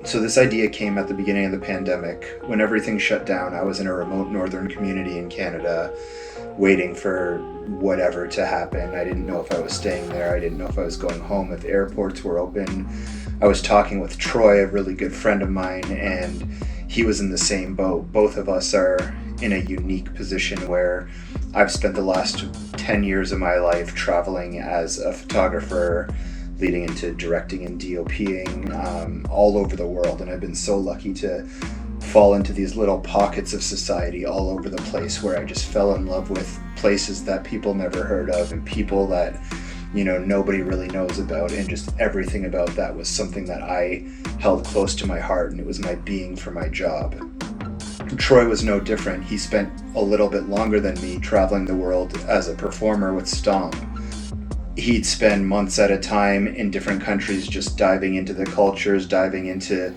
So this idea came at the beginning of the pandemic. When everything shut down, I was in a remote northern community in Canada waiting for whatever to happen. I didn't know if I was staying there. I didn't know if I was going home, if airports were open. I was talking with Troy, a really good friend of mine, and he was in the same boat. Both of us are in a unique position where I've spent the last 10 years of my life traveling as a photographer, leading into directing and DOPing all over the world. And I've been so lucky to fall into these little pockets of society all over the place where I just fell in love with places that people never heard of and people that, you know, nobody really knows about. And just everything about that was something that I held close to my heart, and it was my being for my job. Troy was no different. He spent a little bit longer than me traveling the world as a performer with Stomp. He'd spend months at a time in different countries just diving into the cultures, diving into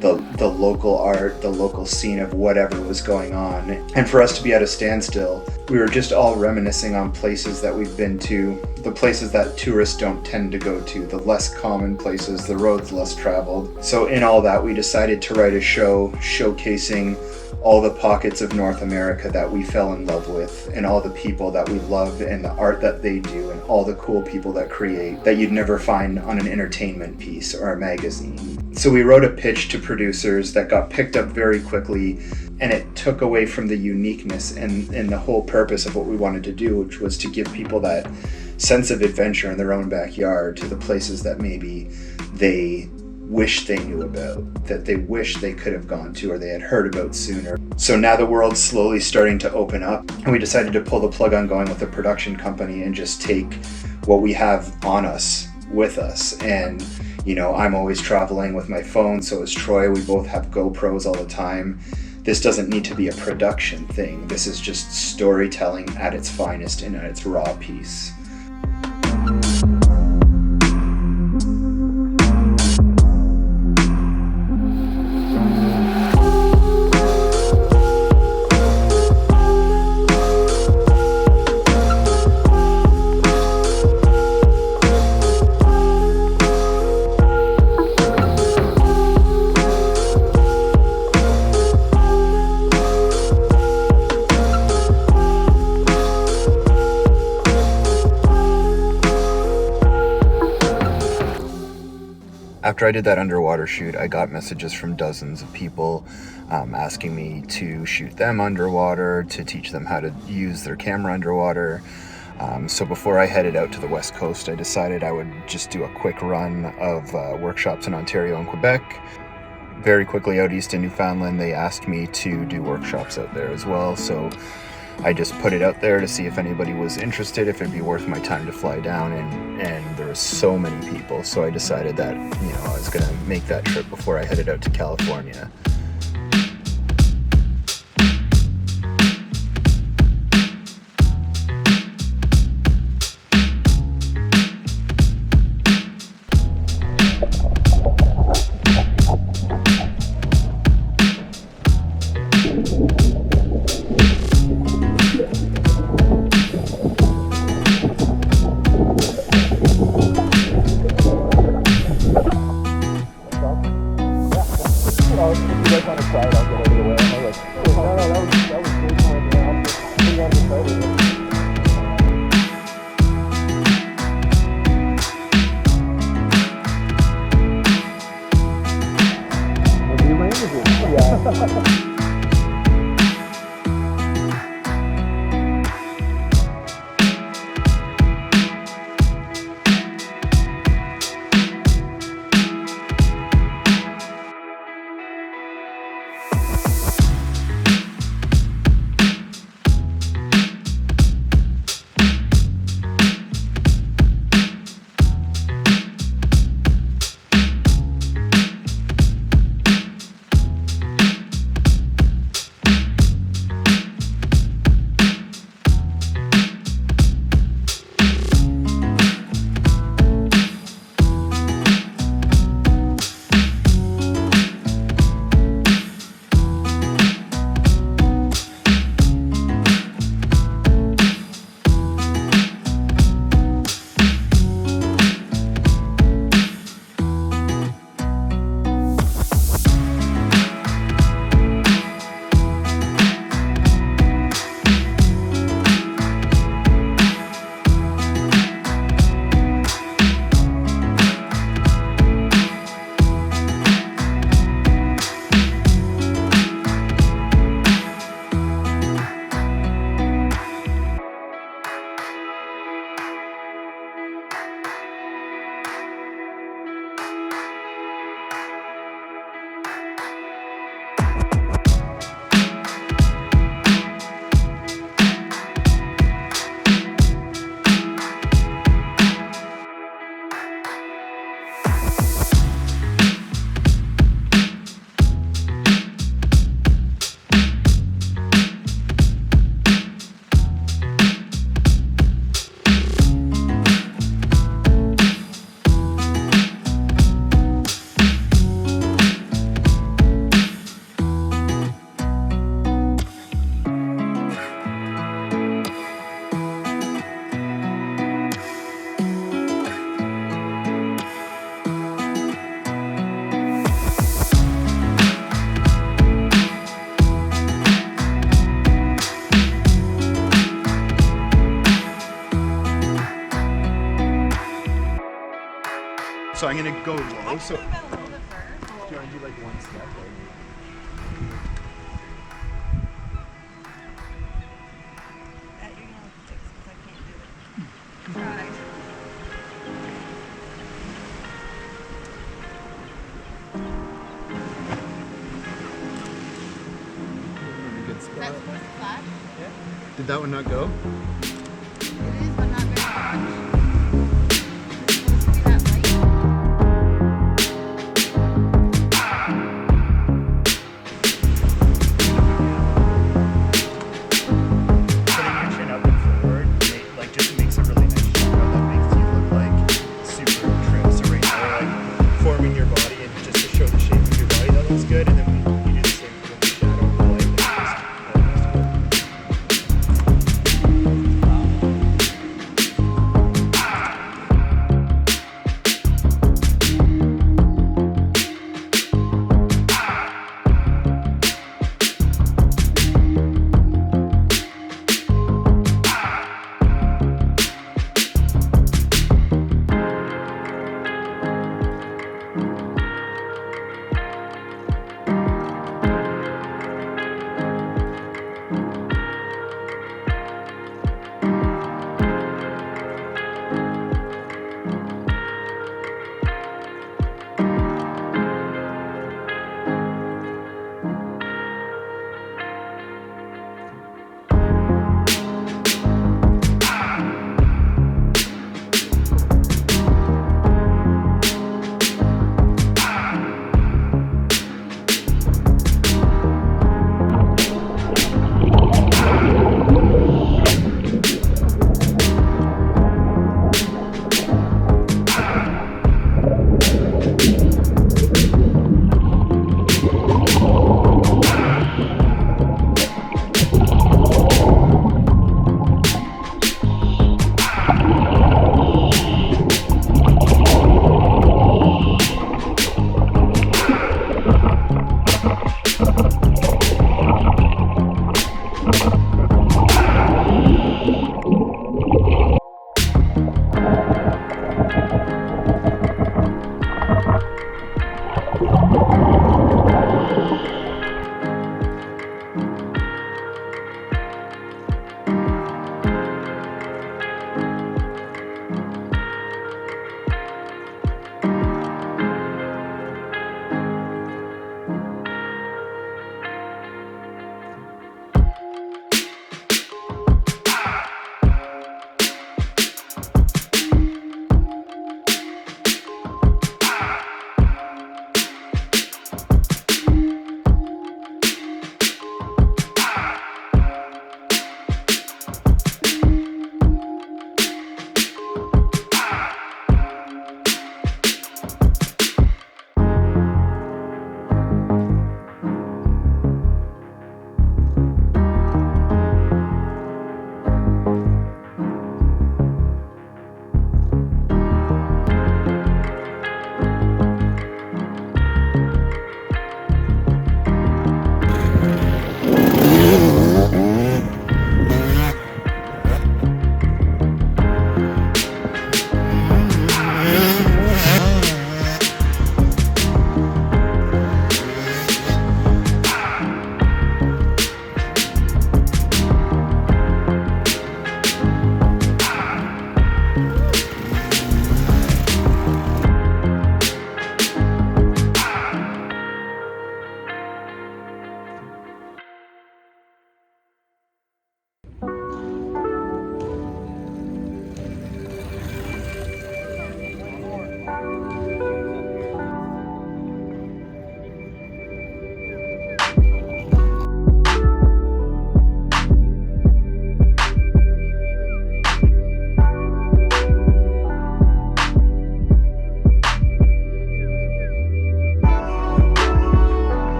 the local art, the local scene of whatever was going on. And for us to be at a standstill, we were just all reminiscing on places that we've been to, the places that tourists don't tend to go to, the less common places, the roads less traveled. So in all that, we decided to write a show showcasing all the pockets of North America that we fell in love with, and all the people that we love, and the art that they do, and all the cool people that create that you'd never find on an entertainment piece or a magazine. So we wrote a pitch to producers that got picked up very quickly, and it took away from the uniqueness and the whole purpose of what we wanted to do, which was to give people that sense of adventure in their own backyard, to the places that maybe they wish they knew about, that they wish they could have gone to, or they had heard about sooner. So now the world's slowly starting to open up, and we decided to pull the plug on going with a production company and just take what we have on us with us. And you know, I'm always traveling with my phone, so is Troy. We both have GoPros all the time. This doesn't need to be a production thing. This is just storytelling at its finest and at its raw piece. After I did that underwater shoot, I got messages from dozens of people asking me to shoot them underwater, to teach them how to use their camera underwater. So before I headed out to the West Coast, I decided I would just do a quick run of workshops in Ontario and Quebec. Very quickly out east in Newfoundland, they asked me to do workshops out there as well. So I just put it out there to see if anybody was interested, if it'd be worth my time to fly down, and there were so many people. So I decided that, you know, I was gonna make that trip before I headed out to California. I'm gonna go low. So do a little bit first. you want to do like one step? That you're gonna fix because I can't do it. Try. Good Is spot. that supposed to flash? Yeah. Did that one not go? It is, but not very much. It's supposed to be that light. Putting your chin up and forward, like just makes a really nice shadow that makes you look like super trim. So right now, like forming your body and just to show the shape of your body, that looks good. And then you do the same thing with the shadow and the light.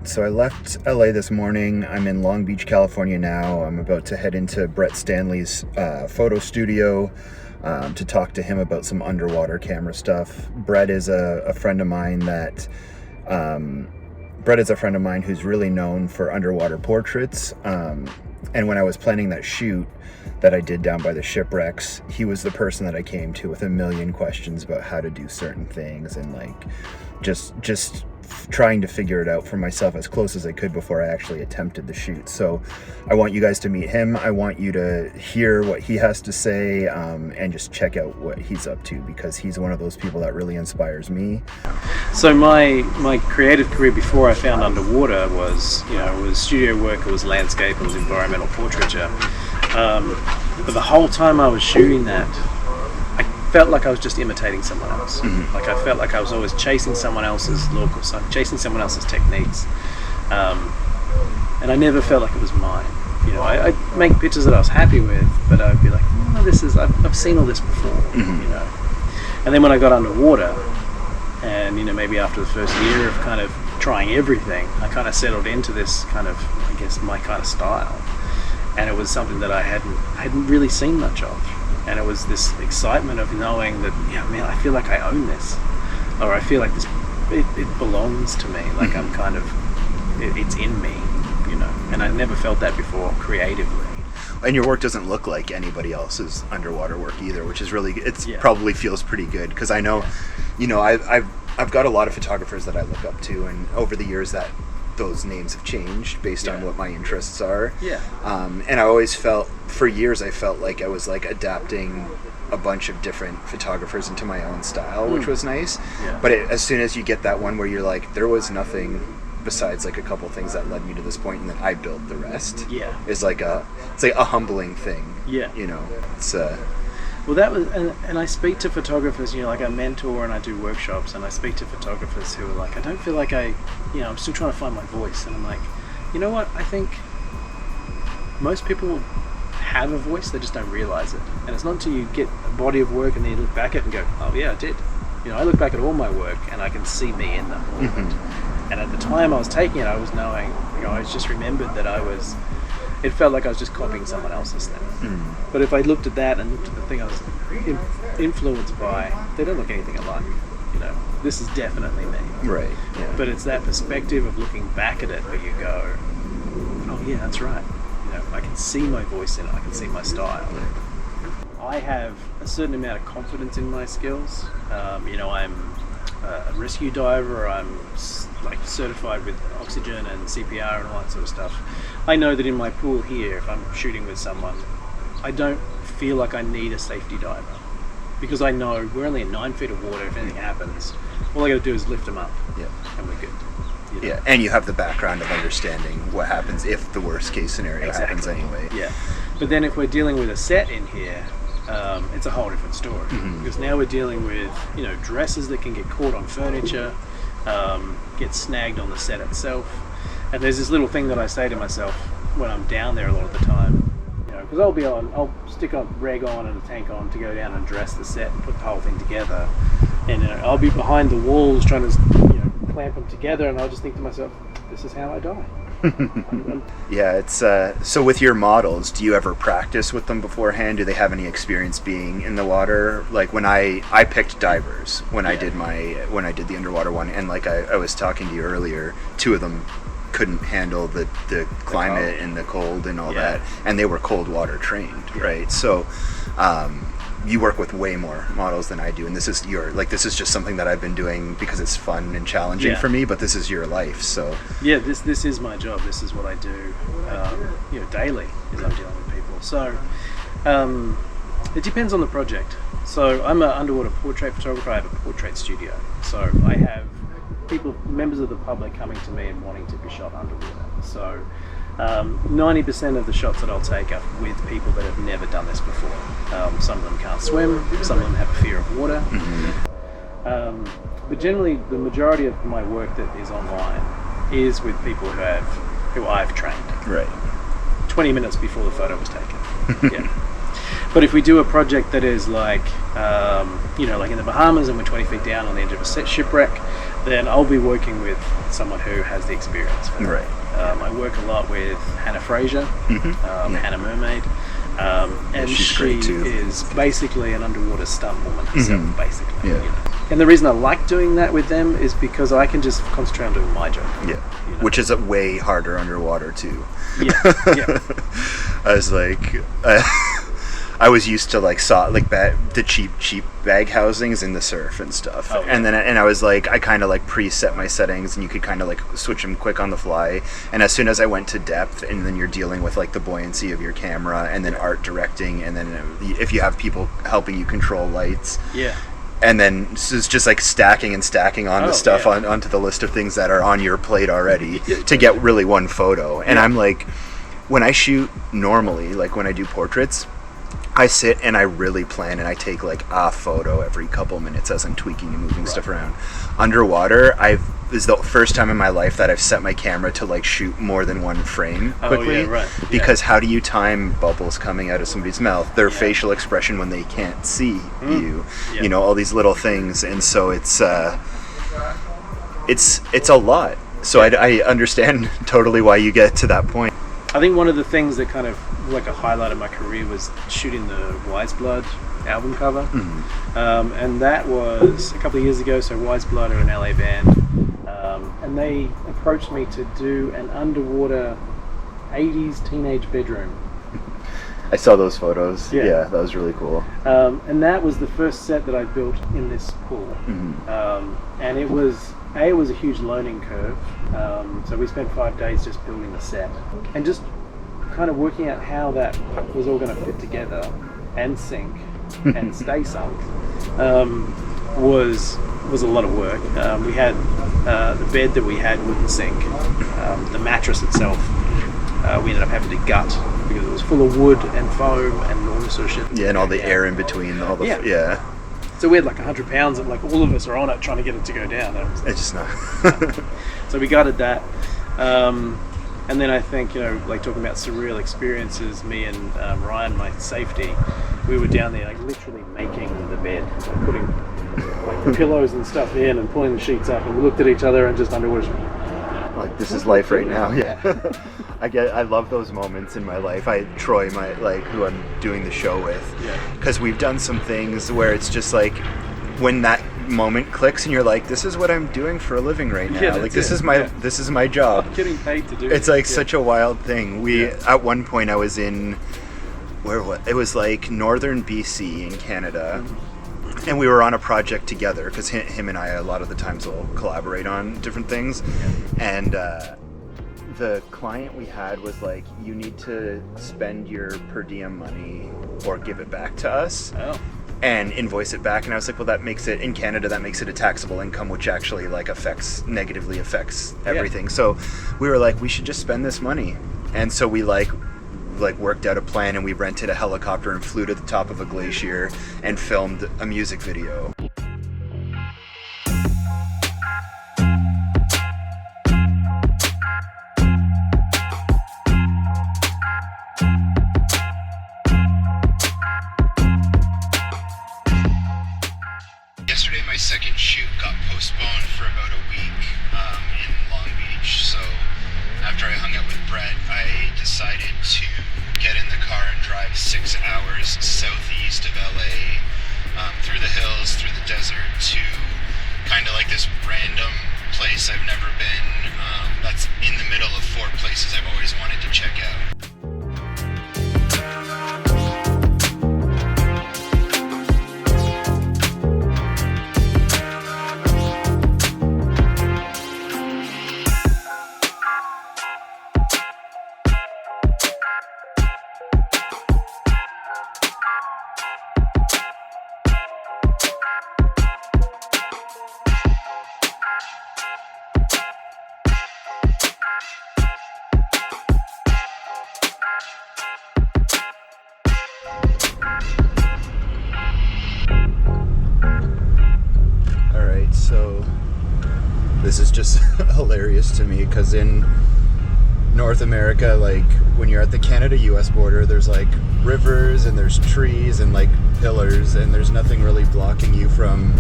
So I left LA this morning. I'm in Long Beach, California now. I'm about to head into Brett Stanley's photo studio to talk to him about some underwater camera stuff. Brett is a friend of mine who's really known for underwater portraits. And when I was planning that shoot that I did down by the shipwrecks, he was the person that I came to with a million questions about how to do certain things, and like just trying to figure it out for myself as close as I could before I actually attempted the shoot. So I want you guys to meet him. I want you to hear what he has to say, and just check out what he's up to, because he's one of those people that really inspires me. So my creative career before I found underwater was, it was studio work, it was landscape, it was environmental portraiture. But the whole time I was shooting that, I felt like I was just imitating someone else. Like I felt like I was always chasing someone else's look, or chasing someone else's techniques. And I never felt like it was mine. I'd make pictures that I was happy with, but I'd be like, I've seen all this before, And then when I got underwater, and maybe after the first year of kind of trying everything, I kind of settled into this kind of, I guess, my kind of style. And it was something that I hadn't really seen much of. And it was this excitement of knowing that, I feel like I own this, or I feel like this, it belongs to me. Like I'm kind of, it's in me, And I never felt that before creatively. And your work doesn't look like anybody else's underwater work either, which is really, probably feels pretty good, because I know, I've got a lot of photographers that I look up to, and over the years that those names have changed based on what my interests are. And I always felt, for years I felt like I was like adapting a bunch of different photographers into my own style, which was nice. But as soon as you get that one where you're like, there was nothing besides like a couple things that led me to this point, and then I built the rest. It's like a humbling thing. It's well, that was, and I speak to photographers, like I mentor and I do workshops, and I speak to photographers who are like, I don't feel like I'm still trying to find my voice. And I'm like, you know what, I think most people have a voice, they just don't realize it. And it's not until you get a body of work and then you look back at it and go, oh yeah, I did. I look back at all my work and I can see me in them. And at the time I was taking it, I was knowing, I just remembered that it felt like I was just copying someone else's thing. But if I looked at that and looked at the thing I was influenced by, they don't look anything alike. This is definitely me. Right. But it's that perspective of looking back at it where you go, oh yeah, that's right. I can see my voice in it. I can see my style. I have a certain amount of confidence in my skills. I'm a rescue diver. I'm like certified with oxygen and CPR and all that sort of stuff. I know that in my pool here, if I'm shooting with someone, I don't feel like I need a safety diver, because I know we're only in 9 feet of water. If anything happens, all I got to do is lift them up, and we're good. And you have the background of understanding what happens if the worst case scenario happens anyway. But then if we're dealing with a set in here, it's a whole different story, because now we're dealing with dresses that can get caught on furniture, get snagged on the set itself. And there's this little thing that I say to myself when I'm down there a lot of the time, because I'll stick a reg on and a tank on to go down and dress the set and put the whole thing together, and I'll be behind the walls trying to clamp them together, and I'll just think to myself, this is how I die. It's so with your models, do you ever practice with them beforehand? Do they have any experience being in the water? Like when I picked divers when I did the underwater one, and like I was talking to you earlier, 2 of them couldn't handle the climate and the cold and all that, and they were cold water trained, right? So you work with way more models than I do, and this is just something that I've been doing because it's fun and challenging for me, but this is your life. So this is my job. This is what I do daily, is I'm dealing with people. So it depends on the project. So I'm an underwater portrait photographer. I have a portrait studio, so I have members of the public coming to me and wanting to be shot underwater. So 90% of the shots that I'll take are with people that have never done this before. Some of them can't swim, some of them have a fear of water. But generally the majority of my work that is online is with people who I've trained. Right. 20 minutes before the photo was taken. But if we do a project that is like, like in the Bahamas and we're 20 feet down on the edge of a shipwreck, then I'll be working with someone who has the experience for that. Right. I work a lot with Hannah Fraser, Hannah Mermaid, and she's she great too. is basically an underwater stunt woman herself, basically. And the reason I like doing that with them is because I can just concentrate on doing my job. Yeah, you know? which is way harder underwater too. Yeah, yeah. I was like, I was used to like the cheap bag housings in the surf and stuff, Oh, yeah. and then I was like, I kind of like preset my settings, and you could kind of like switch them quick on the fly. And as soon as I went to depth, and then you're dealing with like the buoyancy of your camera, and then art directing, and then if you have people helping you control lights. Yeah. And then it's just like stacking and stacking on the stuff yeah. onto the list of things that are on your plate already to get really one photo. And I'm like, when I shoot normally, like when I do portraits, I sit and I really plan, and I take like a photo every couple minutes as I'm tweaking and moving stuff around. Underwater, this is the first time in my life that I've set my camera to like shoot more than one frame quickly. Oh, yeah, right. Because how do you time bubbles coming out of somebody's mouth, their facial expression when they can't see you, you know, all these little things. And so it's a lot. So I understand totally why you get to that point. I think one of the things that kind of like a highlight of my career was shooting the Wise Blood album cover. And that was a couple of years ago. So Wise Blood are an LA band, and they approached me to do an underwater 80s teenage bedroom. I saw those photos. Yeah. Yeah, that was really cool. And that was the first set that I built in this pool. And it was a huge learning curve. So we spent 5 days just building the set and just kind of working out how that was all going to fit together and sync and stay sunk. Was a lot of work. We had the bed that we had wouldn't sink. The mattress itself, we ended up having to gut because it was full of wood and foam and all this sort of shit. Yeah, and all the air in between. All the yeah. So we had like 100 pounds, and like all of us are on it trying to get it to go down. It's just not. So we gutted that. And then I think, you know, like talking about surreal experiences, me and Ryan, my safety, we were down there like literally making the bed, like putting like the pillows and stuff in and pulling the sheets up, and we looked at each other and just underwater. Like, this is life right now. Yeah. I love those moments in my life. Troy, who I'm doing the show with, because we've done some things where it's just like when that moment clicks and you're like, this is what I'm doing for a living right now. Like this is my job. I'm getting paid to do it's like such a wild thing. At one point I was in it was like northern BC in Canada, and we were on a project together because him and I a lot of the times will collaborate on different things. And the client we had was like, you need to spend your per diem money or give it back to us. And invoice it back. And I was like, well, that makes it, in Canada, that makes it a taxable income, which actually like negatively affects everything. So we were like, we should just spend this money. And so we like worked out a plan, and we rented a helicopter and flew to the top of a glacier and filmed a music video. Yesterday, my second shoot got postponed for about a week in Long Beach. So after I hung out with Brett, I decided to get in the car and drive 6 hours southeast of LA, through the hills, through the desert, to kind of like this random place I've never been, that's in the middle of 4 places I've always wanted to check out. So this is just hilarious to me because in North America, like when you're at the Canada-US border, there's like rivers and there's trees and like pillars, and there's nothing really blocking you from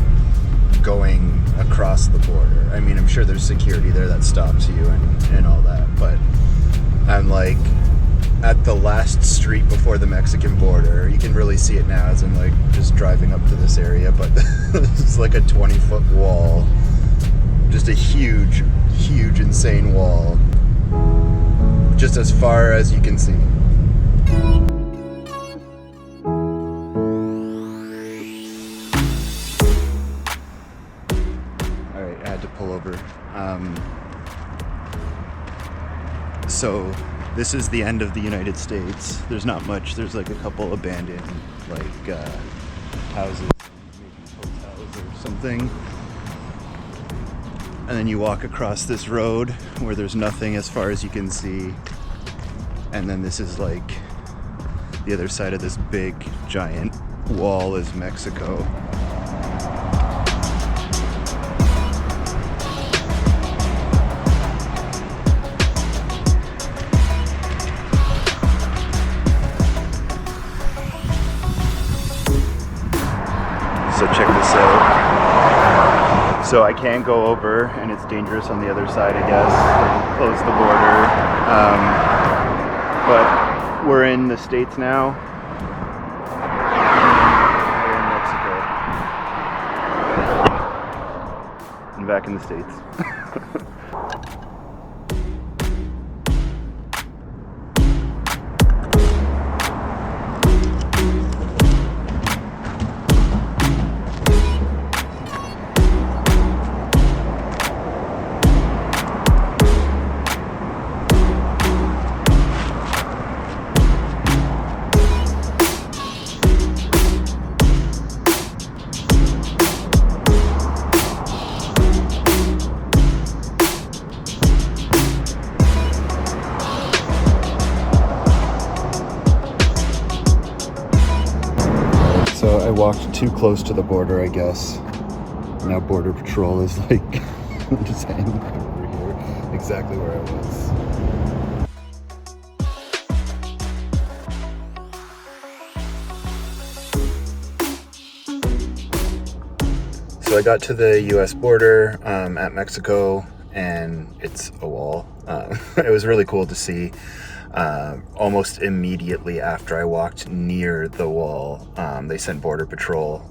going across the border. I mean, I'm sure there's security there that stops you and all that, but I'm like, at the last street before the Mexican border. You can really see it now as I'm like just driving up to this area, but this is like a 20-foot wall. Just a huge, insane wall. Just as far as you can see. Alright, I had to pull over. So this is the end of the United States. There's not much. There's like a couple abandoned houses, maybe hotels or something. And then you walk across this road where there's nothing as far as you can see. And then this is like the other side of this big giant wall is Mexico. So check this out. So I can't go over, and it's dangerous on the other side, I guess. They closed the border. But we're in the States now. We're in Mexico. And back in the States. So I walked too close to the border, I guess. Now Border Patrol is like just hanging over here, exactly where I was. So I got to the US border at Mexico, and it's a wall. It was really cool to see. Almost immediately after I walked near the wall, they sent Border Patrol.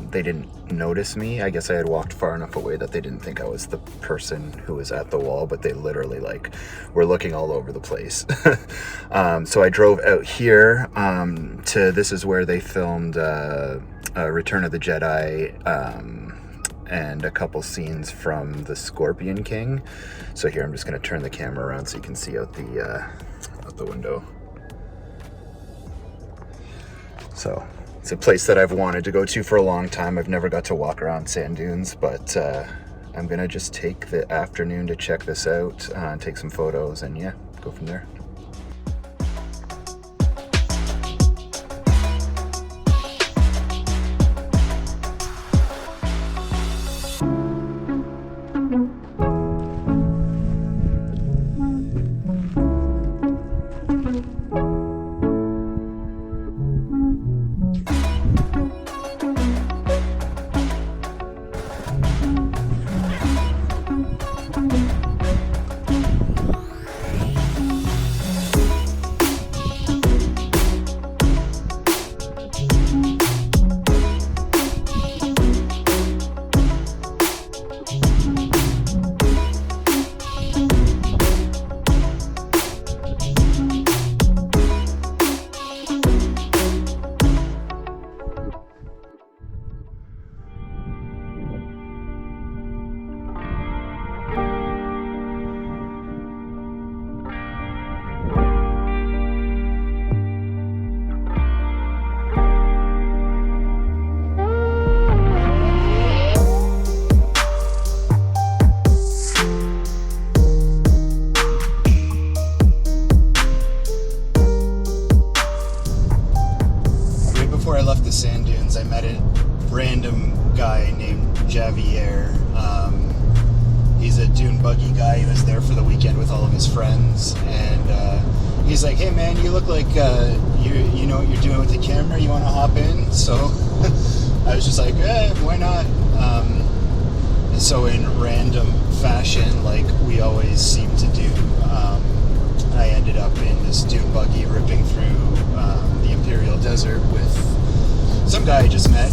They didn't notice me. I guess I had walked far enough away that they didn't think I was the person who was at the wall, but they literally were looking all over the place. So I drove out here this is where they filmed Return of the Jedi, and a couple scenes from The Scorpion King. So here I'm just going to turn the camera around so you can see out the window. So it's a place that I've wanted to go to for a long time. I've never got to walk around sand dunes, but I'm gonna just take the afternoon to check this out, take some photos, and yeah, go from there. Sand dunes, I met a random guy named Javier. He's a dune buggy guy. He was there for the weekend with all of his friends, and he's like, "Hey man, you look like you know what you're doing with the camera. You want to hop in?" So I was just like, why not? So in random fashion, like we always seem to do, I ended up in this dune buggy ripping through the Imperial Desert with some guy I just met.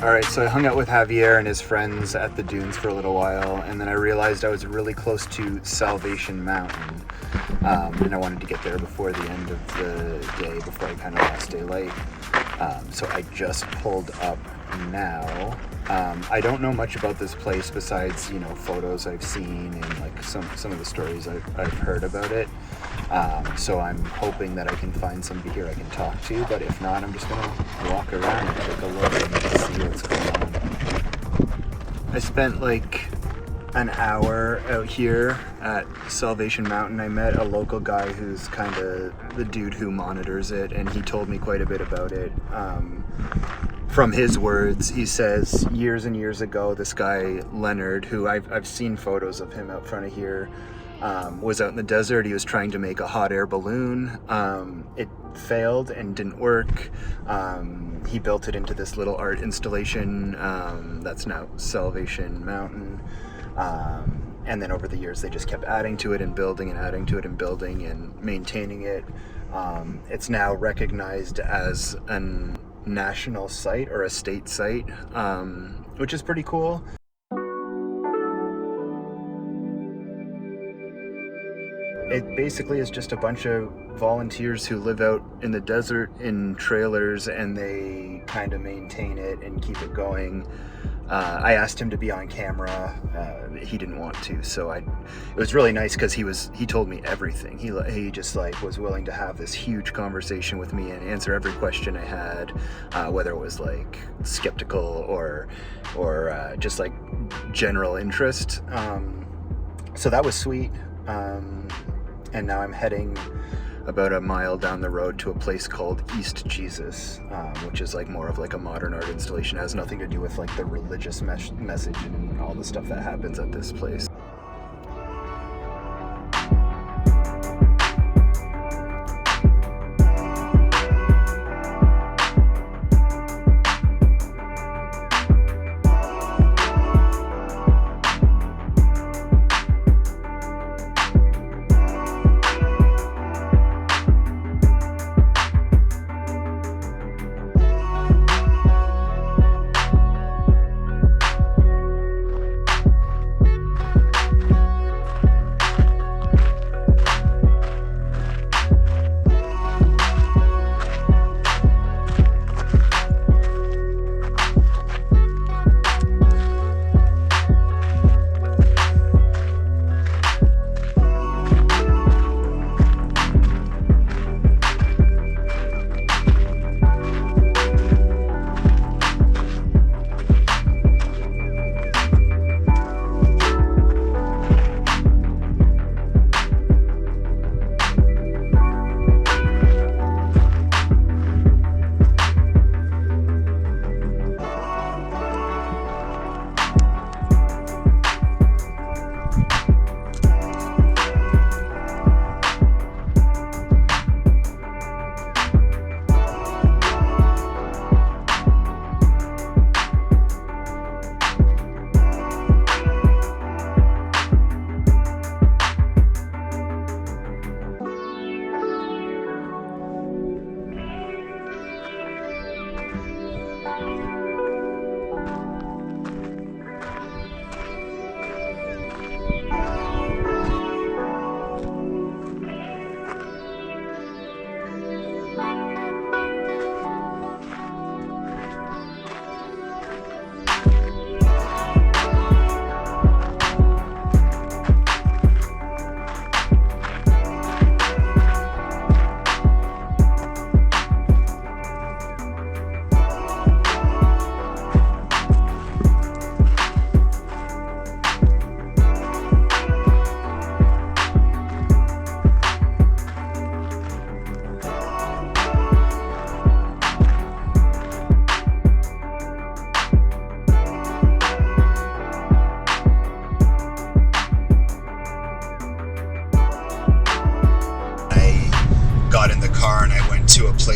Alright, so I hung out with Javier and his friends at the dunes for a little while, and then I realized I was really close to Salvation Mountain, and I wanted to get there before the end of the day, before I kind of lost daylight. So I just pulled up now. I don't know much about this place besides, photos I've seen and like some of the stories I've heard about it. So I'm hoping that I can find somebody here I can talk to, but if not, I'm just gonna walk around and take a look and see what's going on. I spent like an hour out here at Salvation Mountain. I met a local guy who's kind of the dude who monitors it, and he told me quite a bit about it. From his words, he says years and years ago, this guy Leonard, who I've seen photos of him out front of here, was out in the desert. He was trying to make a hot air balloon. It failed and didn't work. He built it into this little art installation that's now Salvation Mountain. And then over the years, they just kept adding to it and building and adding to it and building and maintaining it. It's now recognized as a national site or a state site, which is pretty cool. It basically is just a bunch of volunteers who live out in the desert in trailers, and they kind of maintain it and keep it going. I asked him to be on camera. He didn't want to, so it was really nice because he told me everything. He just like was willing to have this huge conversation with me and answer every question I had, whether it was like skeptical or just like general interest. So that was sweet. And now I'm heading about a mile down the road to a place called East Jesus, which is like more of like a modern art installation. It has nothing to do with like the religious message and all the stuff that happens at this place.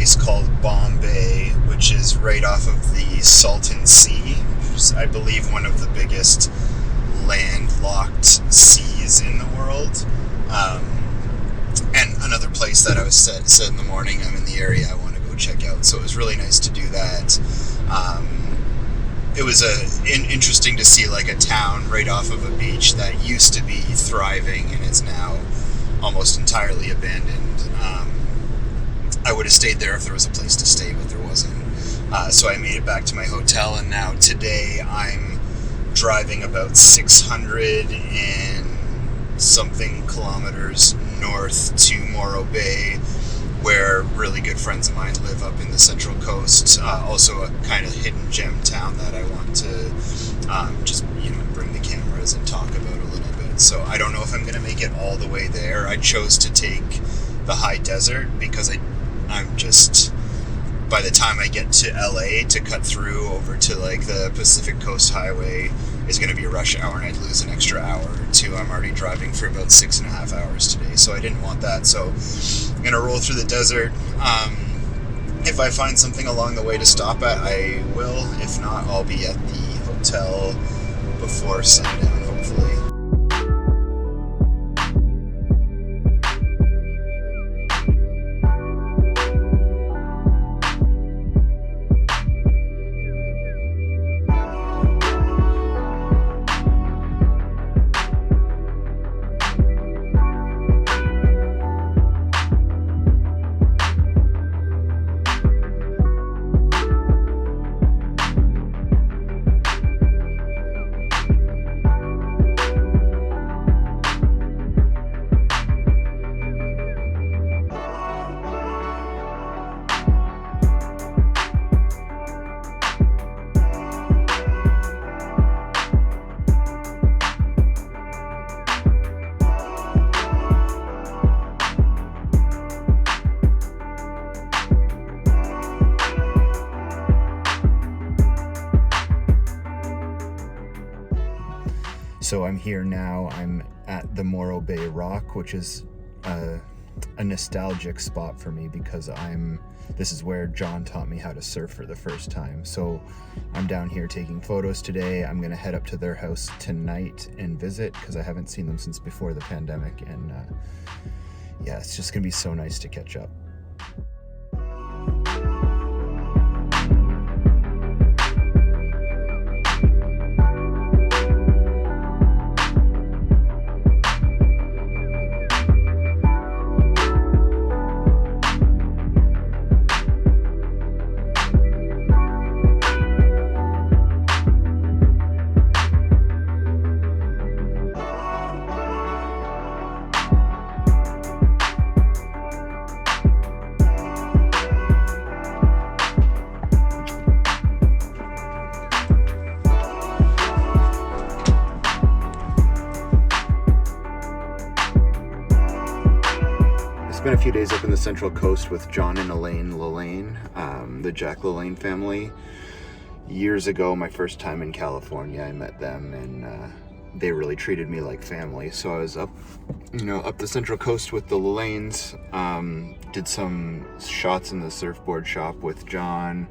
place called Bombay, which is right off of the Salton Sea, which is, I believe, one of the biggest landlocked seas in the world. And another place that I was said in the morning, I'm in the area I want to go check out. So it was really nice to do that. It was interesting to see like a town right off of a beach that used to be thriving and is now almost entirely abandoned. I would have stayed there if there was a place to stay, but there wasn't. So I made it back to my hotel, and now today I'm driving about 600 and something kilometers north to Morro Bay, where really good friends of mine live up in the Central Coast. Also a kind of hidden gem town that I want to just bring the cameras and talk about a little bit. So I don't know if I'm going to make it all the way there. I chose to take the high desert because I'm just, by the time I get to LA to cut through over to like the Pacific Coast Highway is going to be a rush hour, and I'd lose an extra hour or two. I'm already driving for about 6.5 hours today, so I didn't want that. So I'm going to roll through the desert. If I find something along the way to stop at, I will. If not, I'll be at the hotel before sundown, hopefully. So I'm here now. I'm at the Morro Bay Rock, which is a nostalgic spot for me because this is where John taught me how to surf for the first time. So I'm down here taking photos today. I'm gonna head up to their house tonight and visit because I haven't seen them since before the pandemic, and yeah, it's just gonna be so nice to catch up. Spent a few days up in the Central Coast with John and Elaine, Lalanne, the Jack Lalanne family. Years ago, my first time in California, I met them, and they really treated me like family. So I was up the Central Coast with the Lalannes, did some shots in the surfboard shop with John,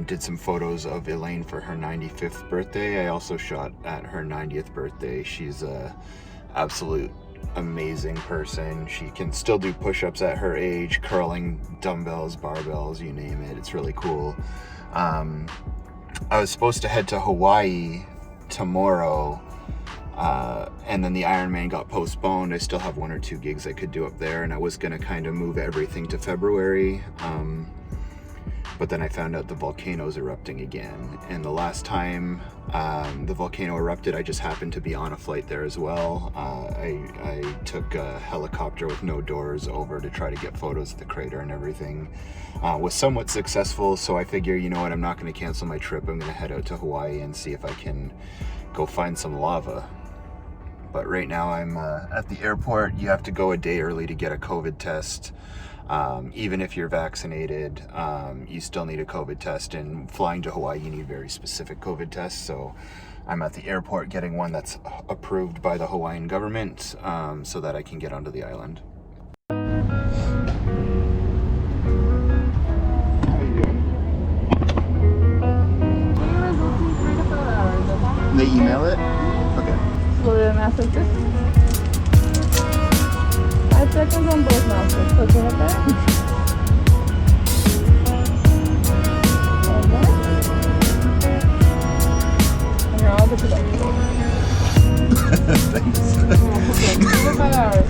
did some photos of Elaine for her 95th birthday. I also shot at her 90th birthday. She's a absolute amazing person. She can still do push-ups at her age, curling, dumbbells, barbells, you name it. It's really cool. I was supposed to head to Hawaii tomorrow, and then the Ironman got postponed. I still have 1 or 2 gigs I could do up there, and I was going to kind of move everything to February, but then I found out the volcano's erupting again, and the last time the volcano erupted, I just happened to be on a flight there as well. I took a helicopter with no doors over to try to get photos of the crater and everything. Was somewhat successful, so I figure, you know what, I'm not going to cancel my trip. I'm going to head out to Hawaii and see if I can go find some lava. But right now I'm at the airport. You have to go a day early to get a COVID test. Even if you're vaccinated, you still need a COVID test, and flying to Hawaii, you need very specific COVID tests. So I'm at the airport getting one that's approved by the Hawaiian government, so that I can get onto the island. They email it? Okay. Go to the master tip. 5 seconds on both masters. So get it back. And you're all good to go. Thanks. 5 hours.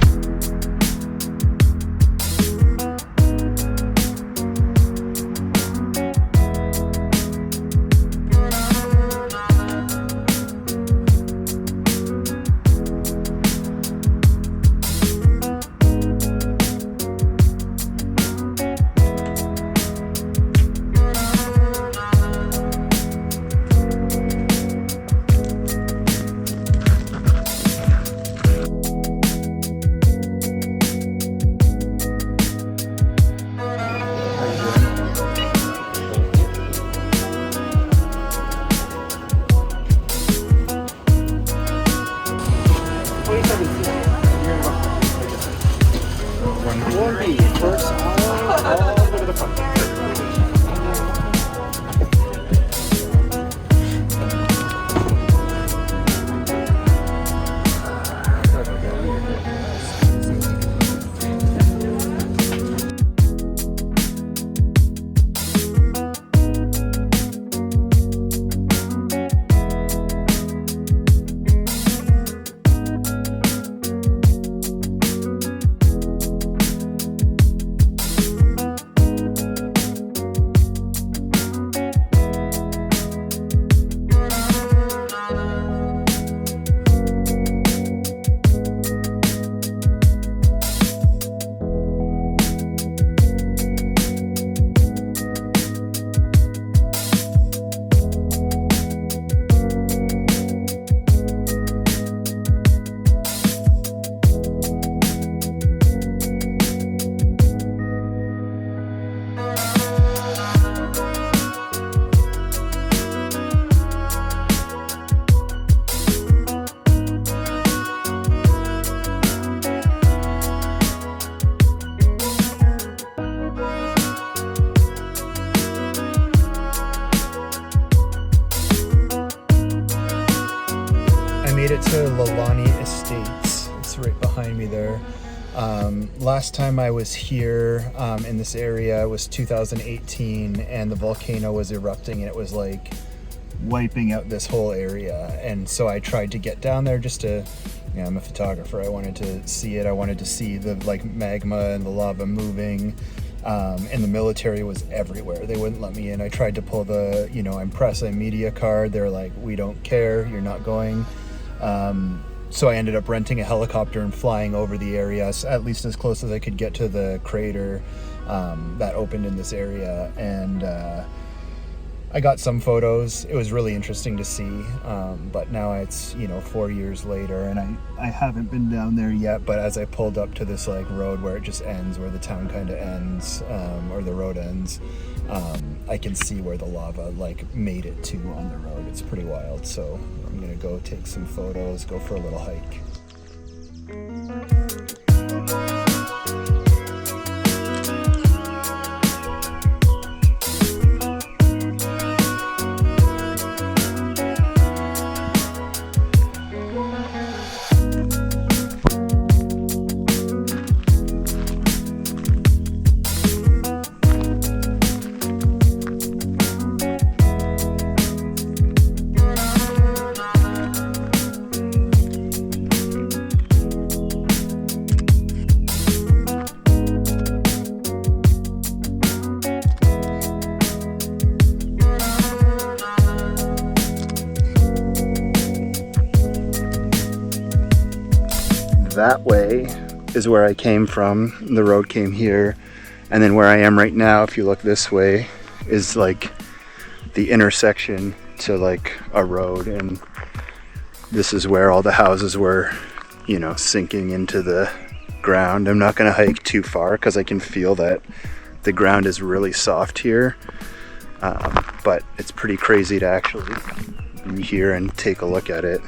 Made it to Lalani Estates. It's right behind me there. Last time I was here in this area was 2018, and the volcano was erupting, and it was like wiping out this whole area. And so I tried to get down there just to, I'm a photographer. I wanted to see it. I wanted to see the like magma and the lava moving. And the military was everywhere. They wouldn't let me in. I tried to pull the, I'm press a media card. They're like, we don't care. You're not going. So I ended up renting a helicopter and flying over the area, at least as close as I could get to the crater that opened in this area. And I got some photos. It was really interesting to see, but now it's 4 years later, and I haven't been down there yet. But as I pulled up to this like road where it just ends, where the town kind of ends, or the road ends, I can see where the lava like made it to on the road. It's pretty wild. So I'm gonna go take some photos, go for a little hike. That way is where I came from. The road came here, and then where I am right now, if you look this way, is like the intersection to like a road, and this is where all the houses were, sinking into the ground. I'm not gonna hike too far because I can feel that the ground is really soft here, but it's pretty crazy to actually be here and take a look at it.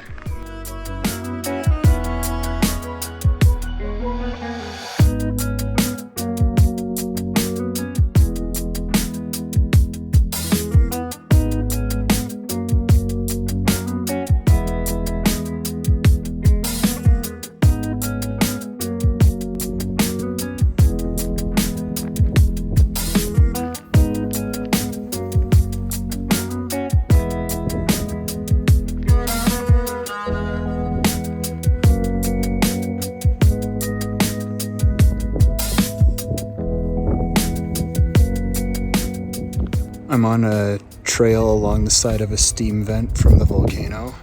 I'm on a trail along the side of a steam vent from the volcano.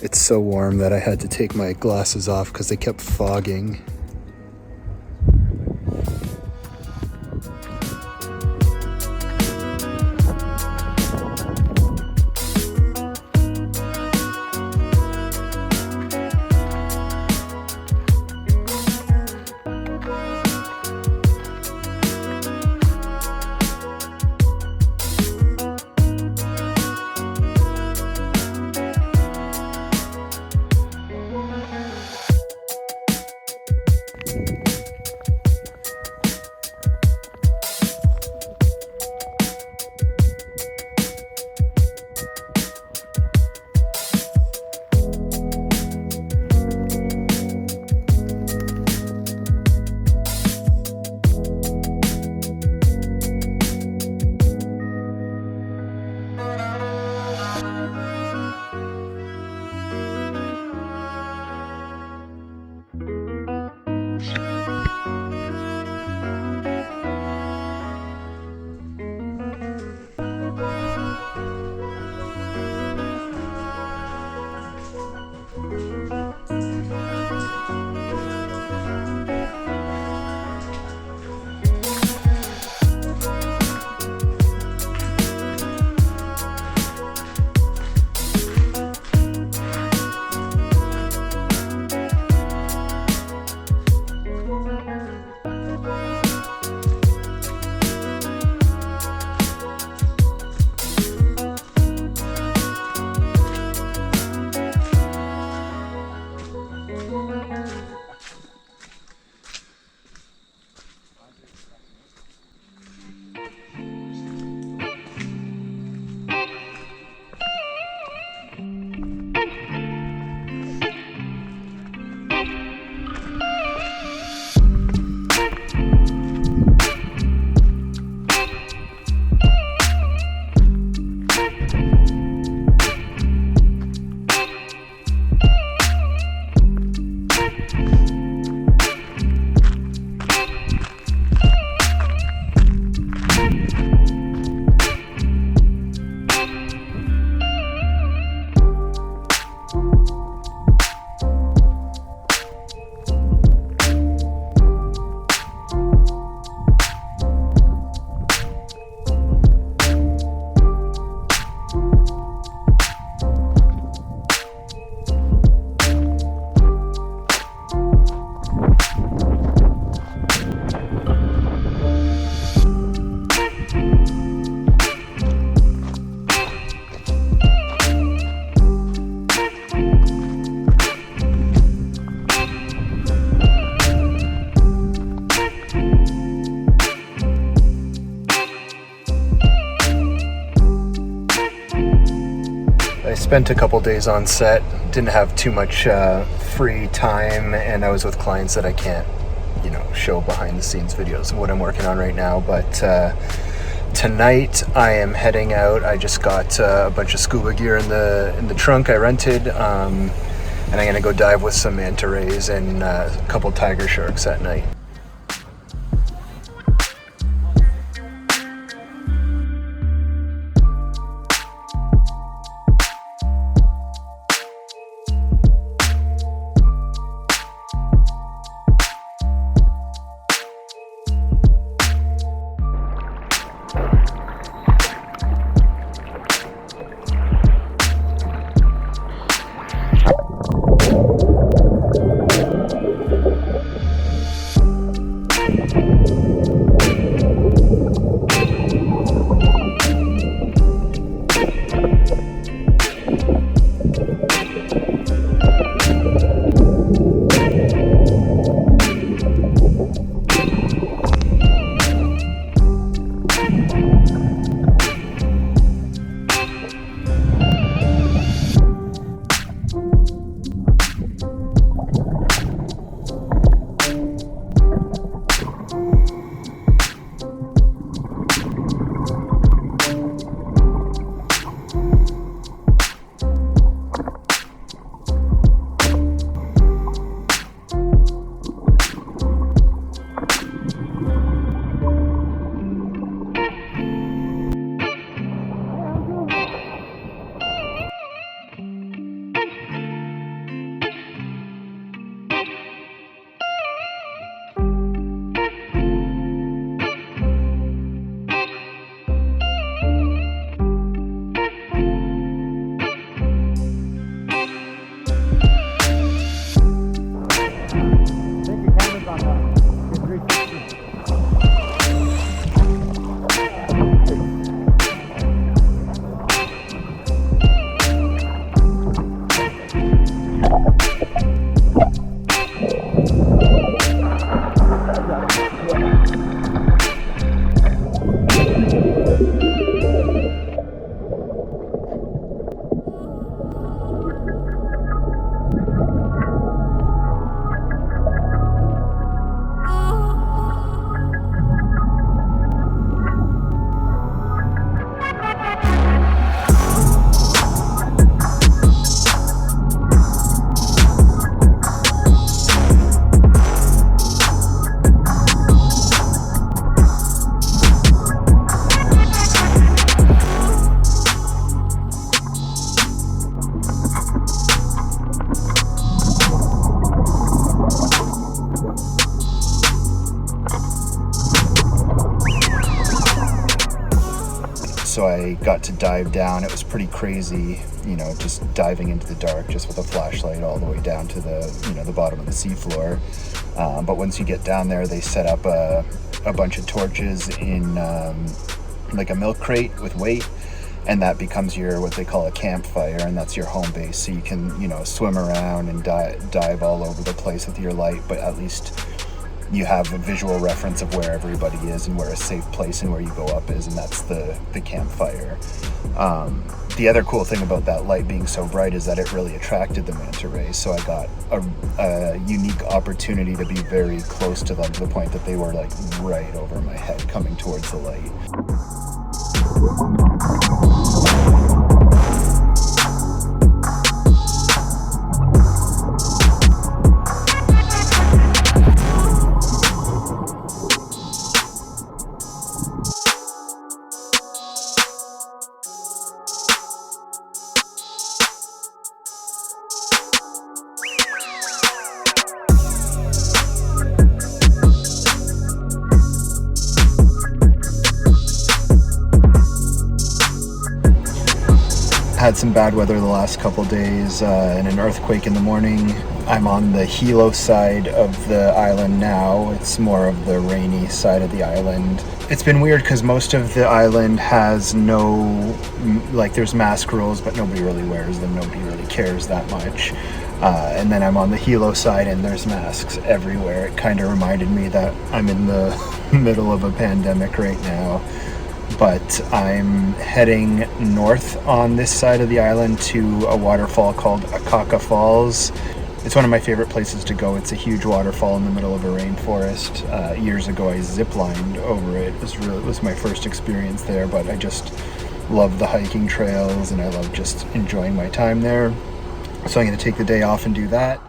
It's so warm that I had to take my glasses off because they kept fogging. Spent a couple days on set, didn't have too much free time, and I was with clients that I can't, show behind the scenes videos of what I'm working on right now. But tonight I am heading out. I just got a bunch of scuba gear in the trunk I rented, and I'm gonna go dive with some Manta Rays and a couple tiger sharks at night. so I got to dive down. It was pretty crazy, you know, just diving into the dark just with a flashlight all the way down to the, you know, the bottom of the seafloor. But once you get down there, they set up a bunch of torches in like a milk crate with weight, and that becomes your, what they call a campfire, and that's your home base. So you can, you know, swim around and dive all over the place with your light, but at least you have a visual reference of where everybody is and where a safe place and where you go up is, and that's the campfire. The other cool thing about that light being so bright is that it really attracted the manta rays, so I got a unique opportunity to be very close to them, to the point that they were like right over my head coming towards the light. Had some bad weather the last couple days and an earthquake in the morning. I'm on the Hilo side of the island now. It's more of the rainy side of the island. It's been weird because most of the island has no, like, there's mask rules, but nobody really wears them. Nobody really cares that much. And then I'm on the Hilo side and there's masks everywhere. It kind of reminded me that I'm in the middle of a pandemic right now. But I'm heading north on this side of the island to a waterfall called Akaka Falls. It's one of my favorite places to go. It's a huge waterfall in the middle of a rainforest. Years ago I ziplined over it. It was my first experience there, but I just love the hiking trails and I love just enjoying my time there. So I'm going to take the day off and do that.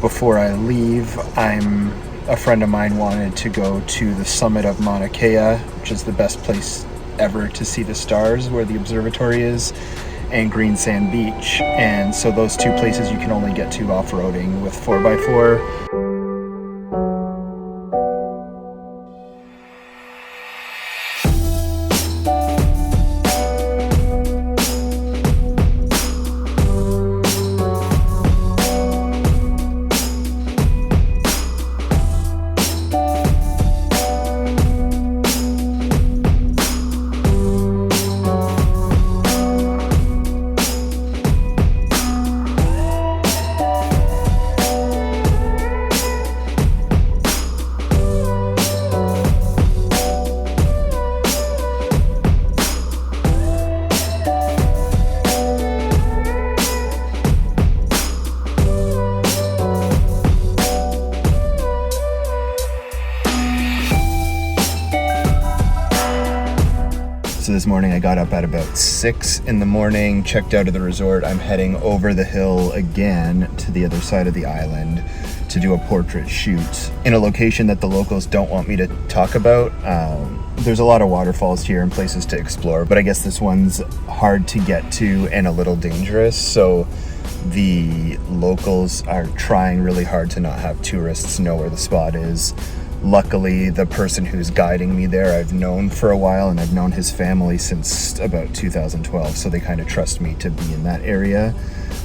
Before I leave, a friend of mine wanted to go to the summit of Mauna Kea, which is the best place ever to see the stars, where the observatory is, and Green Sand Beach. And so those two places you can only get to off-roading with 4x4. So this morning I got up at about 6 in the morning, checked out of the resort. I'm heading over the hill again to the other side of the island to do a portrait shoot in a location that the locals don't want me to talk about. There's a lot of waterfalls here and places to explore, but I guess this one's hard to get to and a little dangerous. So the locals are trying really hard to not have tourists know where the spot is. Luckily, the person who's guiding me there I've known for a while, and I've known his family since about 2012, so they kind of trust me to be in that area.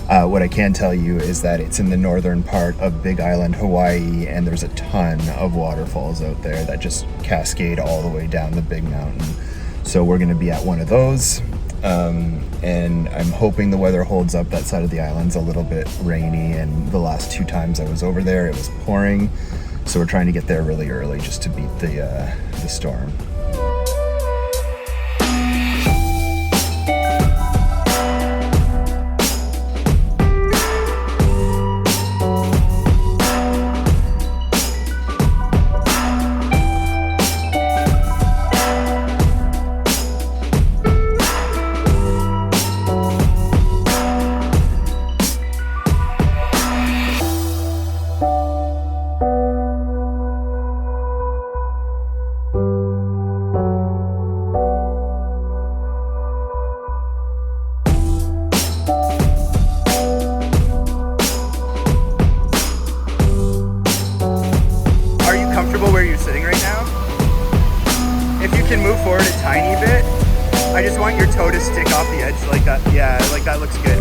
What I can tell you is that it's in the northern part of Big Island, Hawaii, and there's a ton of waterfalls out there that just cascade all the way down the big mountain. So we're going to be at one of those, and I'm hoping the weather holds up. That side of the island's a little bit rainy, and the last 2 times I was over there it was pouring. So we're trying to get there really early just to beat the storm. can move forward a tiny bit. I just want your toe to stick off the edge like that. Yeah, like that looks good.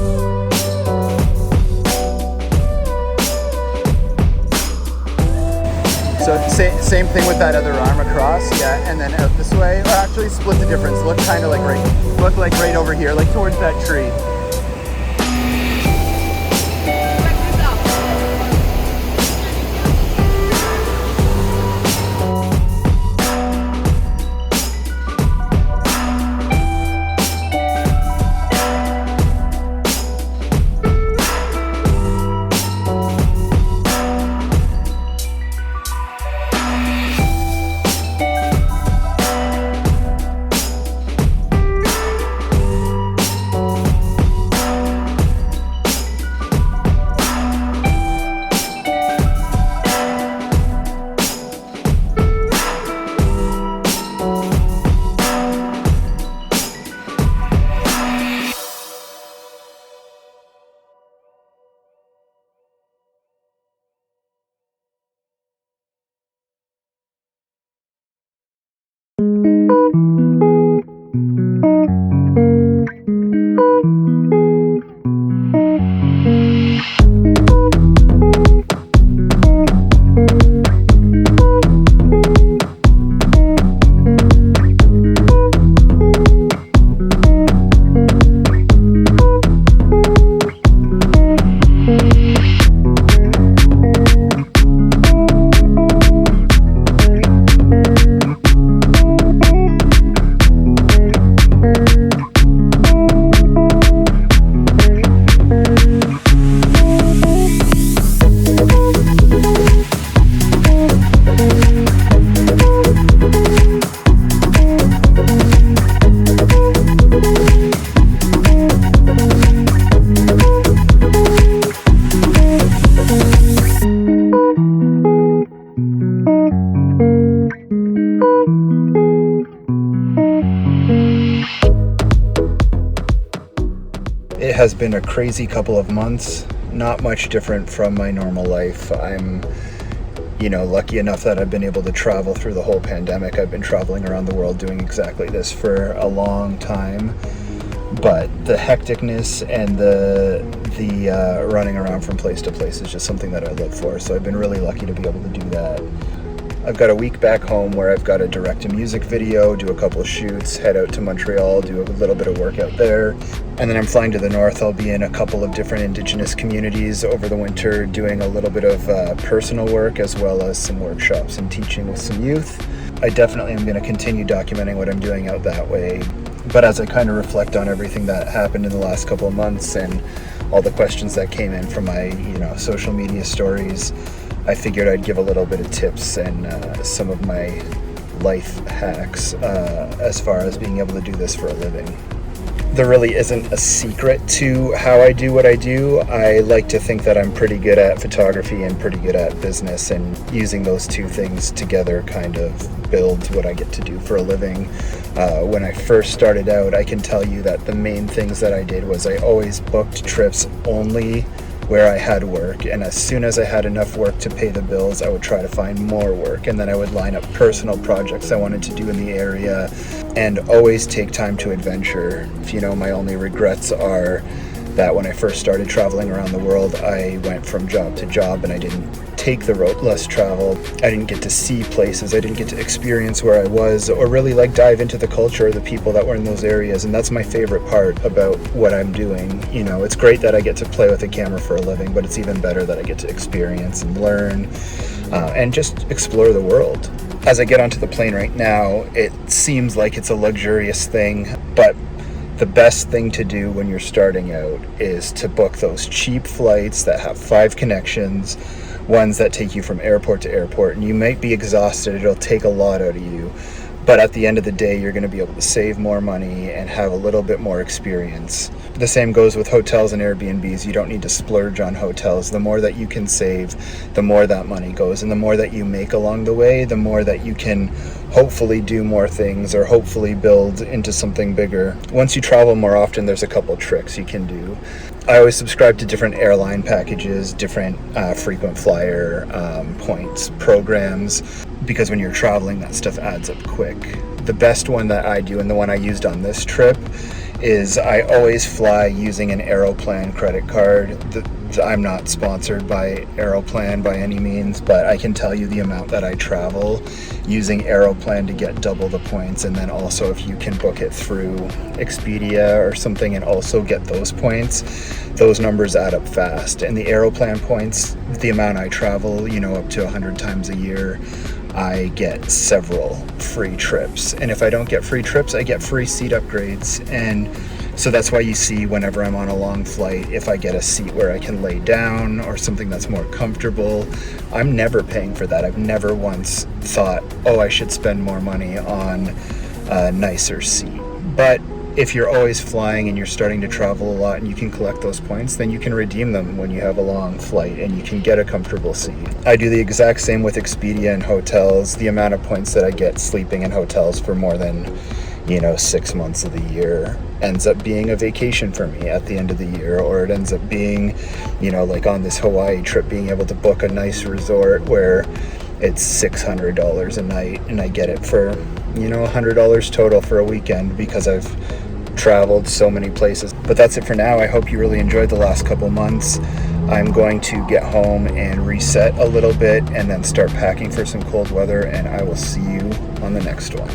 So same thing with that other arm across, yeah, and then out this way. Or actually split the difference. Look kind of like right over here, like towards that tree. It has been a crazy couple of months, not much different from my normal life. I'm, lucky enough that I've been able to travel through the whole pandemic. I've been traveling around the world doing exactly this for a long time. But the hecticness and the running around from place to place is just something that I look for. So I've been really lucky to be able to do that. I've got a week back home where I've got to direct a music video, do a couple of shoots, head out to Montreal, do a little bit of work out there. And then I'm flying to the north. I'll be in a couple of different Indigenous communities over the winter doing a little bit of personal work as well as some workshops and teaching with some youth. I definitely am going to continue documenting what I'm doing out that way. But as I kind of reflect on everything that happened in the last couple of months and all the questions that came in from my social media stories, I figured I'd give a little bit of tips and some of my life hacks as far as being able to do this for a living. There really isn't a secret to how I do what I do. I like to think that I'm pretty good at photography and pretty good at business, and using those two things together kind of builds what I get to do for a living. When I first started out, I can tell you that the main things that I did was I always booked trips only where I had work, and as soon as I had enough work to pay the bills, I would try to find more work, and then I would line up personal projects I wanted to do in the area and always take time to adventure. My only regrets are that when I first started traveling around the world, I went from job to job and I didn't take the road less traveled. I didn't get to see places, I didn't get to experience where I was or really dive into the culture or the people that were in those areas, and that's my favorite part about what I'm doing. It's great that I get to play with a camera for a living, but it's even better that I get to experience and learn and just explore the world. As I get onto the plane right now, it seems like it's a luxurious thing, but the best thing to do when you're starting out is to book those cheap flights that have 5 connections, ones that take you from airport to airport, and you might be exhausted, it'll take a lot out of you, but at the end of the day, you're going to be able to save more money and have a little bit more experience. The same goes with hotels and Airbnbs. You don't need to splurge on hotels. The more that you can save, the more that money goes, and the more that you make along the way, the more that you can hopefully do more things or hopefully build into something bigger. Once you travel more often, there's a couple tricks you can do. I always subscribe to different airline packages, different frequent flyer points, programs, because when you're traveling, that stuff adds up quick. the best one that I do, and the one I used on this trip, is I always fly using an Aeroplan credit card. I'm not sponsored by Aeroplan by any means, but I can tell you the amount that I travel using Aeroplan to get double the points, and then also if you can book it through Expedia or something and also get those points, those numbers add up fast. And the Aeroplan points, the amount I travel, up to 100 times a year, I get several free trips. And if I don't get free trips, I get free seat upgrades. And so that's why you see whenever I'm on a long flight, if I get a seat where I can lay down or something that's more comfortable, I'm never paying for that. I've never once thought, oh, I should spend more money on a nicer seat. But if you're always flying and you're starting to travel a lot and you can collect those points, then you can redeem them when you have a long flight and you can get a comfortable seat. I do the exact same with Expedia and hotels. The amount of points that I get sleeping in hotels for more than 6 months of the year ends up being a vacation for me at the end of the year, or it ends up being, like on this Hawaii trip, being able to book a nice resort where it's $600 a night and I get it for, $100 total for a weekend because I've traveled so many places. But that's it for now. I hope you really enjoyed the last couple months. I'm going to get home and reset a little bit and then start packing for some cold weather, and I will see you on the next one.